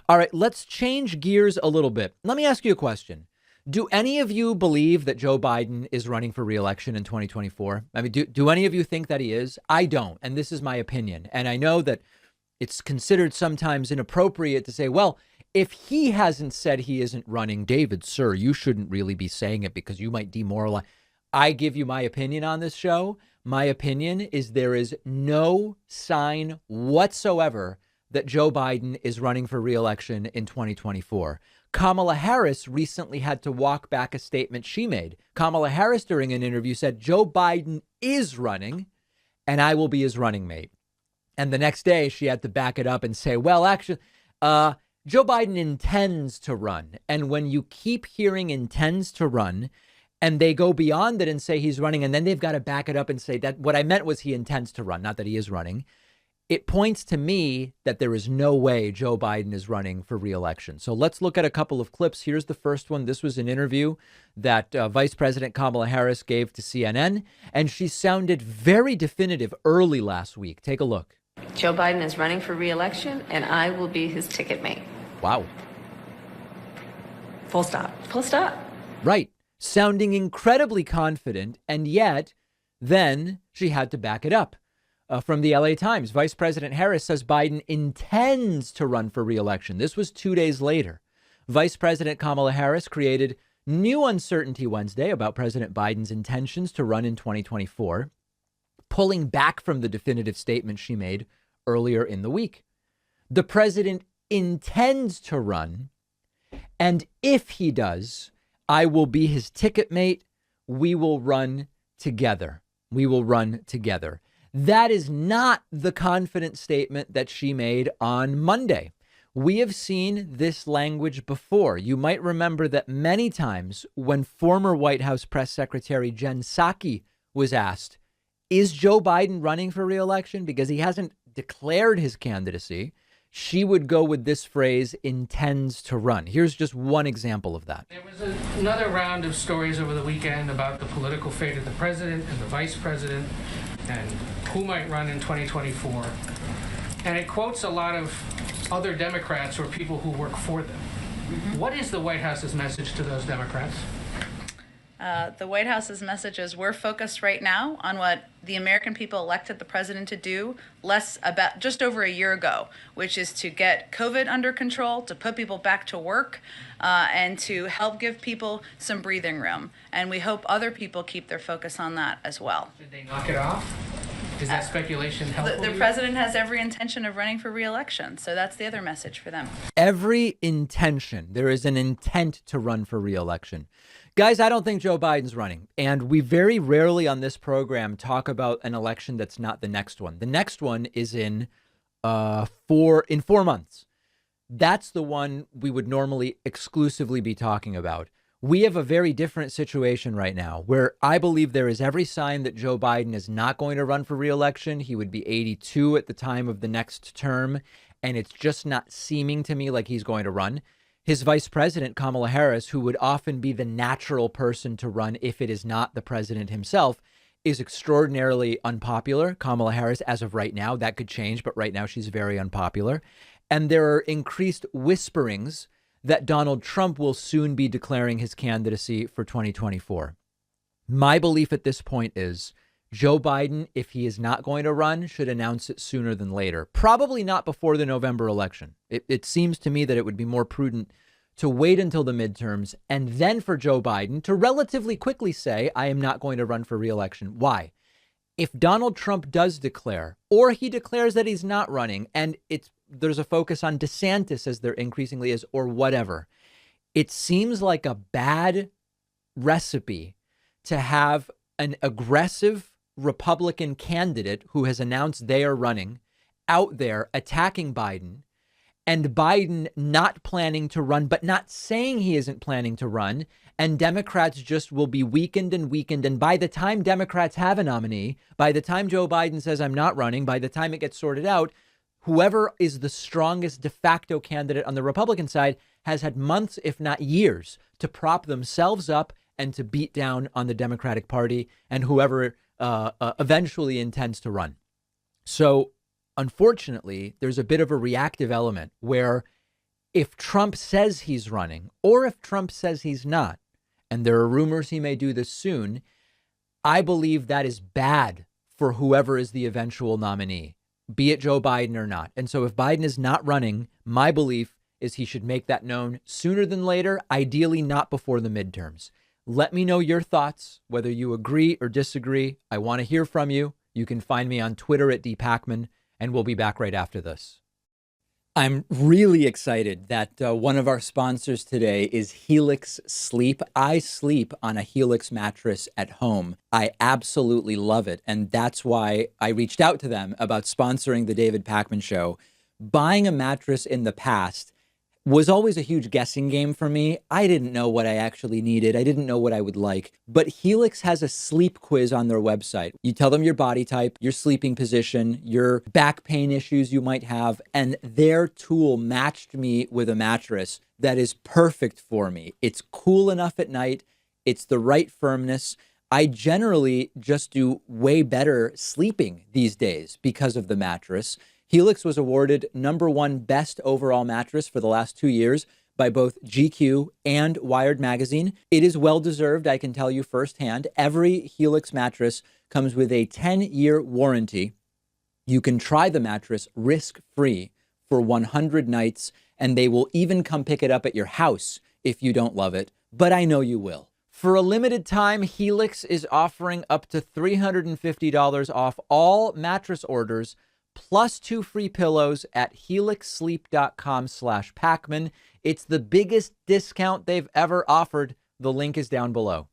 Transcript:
All right, let's change gears a little bit. Let me ask you a question. Do any of you believe that Joe Biden is running for re-election in 2024? I mean, do any of you think that he is? I don't. And this is my opinion. And I know that it's considered sometimes inappropriate to say, well, if he hasn't said he isn't running, David, sir, you shouldn't really be saying it because you might demoralize. I give you my opinion on this show. My opinion is there is no sign whatsoever that Joe Biden is running for re-election in 2024. Kamala Harris recently had to walk back a statement she made. Kamala Harris, during an interview, said Joe Biden is running and I will be his running mate. And the next day she had to back it up and say, well, actually, Joe Biden intends to run. And when you keep hearing intends to run and they go beyond it and say he's running, and then they've got to back it up and say that what I meant was he intends to run, not that he is running. It points to me that there is no way Joe Biden is running for re-election. So let's look at a couple of clips. Here's the first one. This was an interview that Vice President Kamala Harris gave to CNN, and she sounded very definitive early last week. Take a look. Joe Biden is running for re-election, and I will be his ticket mate. Wow. Full stop. Full stop. Right. Sounding incredibly confident, and yet then she had to back it up. From the LA Times, Vice President Harris says Biden intends to run for re-election. This was 2 days later. Vice President Kamala Harris created new uncertainty Wednesday about President Biden's intentions to run in 2024, pulling back from the definitive statement she made earlier in the week. The president intends to run, and if he does, I will be his ticket mate. We will run together. We will run together. That is not the confident statement that she made on Monday. We have seen this language before. You might remember that many times when former White House press secretary Jen Psaki was asked, is Joe Biden running for re-election? Because he hasn't declared his candidacy. She would go with this phrase, intends to run. Here's just one example of that. There was another round of stories over the weekend about the political fate of the president and the vice president and who might run in 2024. And it quotes a lot of other Democrats or people who work for them. Mm-hmm. What is the White House's message to those Democrats? The White House's message is we're focused right now on what the American people elected the president to do just over a year ago, which is to get COVID under control, to put people back to work, and to help give people some breathing room. And we hope other people keep their focus on that as well. Did they knock it off? Is that speculation helpful? The president has every intention of running for re-election. So that's the other message for them. Every intention. There is an intent to run for re-election. Guys, I don't think Joe Biden's running. And we very rarely on this program talk about an election that's not the next one. The next one is in 4 months. That's the one we would normally exclusively be talking about. We have a very different situation right now where I believe there is every sign that Joe Biden is not going to run for re-election. He would be 82 at the time of the next term, and it's just not seeming to me like he's going to run. His vice president, Kamala Harris, who would often be the natural person to run if it is not the president himself, is extraordinarily unpopular. Kamala Harris, as of right now, that could change, but right now she's very unpopular. And there are increased whisperings that Donald Trump will soon be declaring his candidacy for 2024. My belief at this point is Joe Biden, if he is not going to run, should announce it sooner than later. Probably not before the November election. It seems to me that it would be more prudent to wait until the midterms and then for Joe Biden to relatively quickly say, I am not going to run for re-election. Why? If Donald Trump does declare, or he declares that he's not running, and there's a focus on DeSantis as there increasingly is, or whatever, it seems like a bad recipe to have an aggressive Republican candidate who has announced they are running out there attacking Biden, and Biden not planning to run, but not saying he isn't planning to run. And Democrats just will be weakened and weakened. And by the time Democrats have a nominee, by the time Joe Biden says I'm not running, by the time it gets sorted out, whoever is the strongest de facto candidate on the Republican side has had months, if not years, to prop themselves up and to beat down on the Democratic Party and whoever eventually intends to run. So unfortunately, there's a bit of a reactive element where If Trump says he's running, or if Trump says he's not, and there are rumors he may do this soon, I believe that is bad for whoever is the eventual nominee, be it Joe Biden or not. And so if Biden is not running, my belief is he should make that known sooner than later, ideally not before the midterms. Let me know your thoughts, whether you agree or disagree. I want to hear from you. You can find me on Twitter at @dpacman, and we'll be back right after this. I'm really excited that one of our sponsors today is Helix Sleep. I sleep on a Helix mattress at home. I absolutely love it. And that's why I reached out to them about sponsoring the David Pakman Show. Buying a mattress in the past was always a huge guessing game for me. I didn't know what I actually needed. I didn't know what I would like. But Helix has a sleep quiz on their website. You tell them your body type, your sleeping position, your back pain issues you might have, and their tool matched me with a mattress that is perfect for me. It's cool enough at night. It's the right firmness. I generally just do way better sleeping these days because of the mattress. Helix was awarded #1 best overall mattress for the last 2 years by both GQ and Wired Magazine. It is well-deserved, I can tell you firsthand. Every Helix mattress comes with a 10-year warranty. You can try the mattress risk-free for 100 nights, and they will even come pick it up at your house if you don't love it, but I know you will. For a limited time, Helix is offering up to $350 off all mattress orders, plus 2 free pillows at helixsleep.com/Pakman. It's the biggest discount they've ever offered. The link is down below.